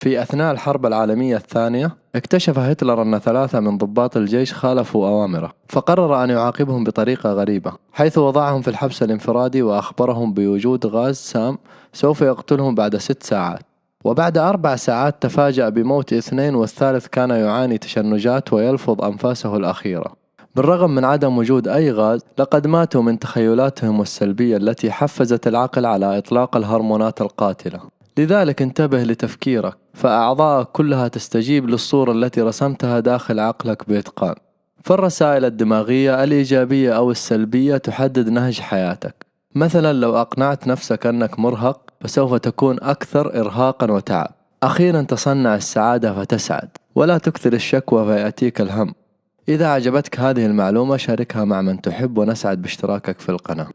في أثناء الحرب العالمية الثانية اكتشف هتلر أن 3 من ضباط الجيش خالفوا أوامره، فقرر أن يعاقبهم بطريقة غريبة، حيث وضعهم في الحبس الانفرادي وأخبرهم بوجود غاز سام سوف يقتلهم بعد 6 ساعات. وبعد 4 ساعات تفاجأ بموت 2 والثالث كان يعاني تشنجات ويلفظ أنفاسه الأخيرة. بالرغم من عدم وجود أي غاز، لقد ماتوا من تخيلاتهم السلبية التي حفزت العقل على إطلاق الهرمونات القاتلة. لذلك انتبه لتفكيرك، فأعضاءك كلها تستجيب للصورة التي رسمتها داخل عقلك بإتقان. فالرسائل الدماغية الإيجابية أو السلبية تحدد نهج حياتك. مثلا لو أقنعت نفسك أنك مرهق فسوف تكون أكثر إرهاقا وتعب. أخيرا تصنع السعادة فتسعد، ولا تكثر الشكوى فيأتيك الهم. إذا عجبتك هذه المعلومة شاركها مع من تحب، ونسعد باشتراكك في القناة.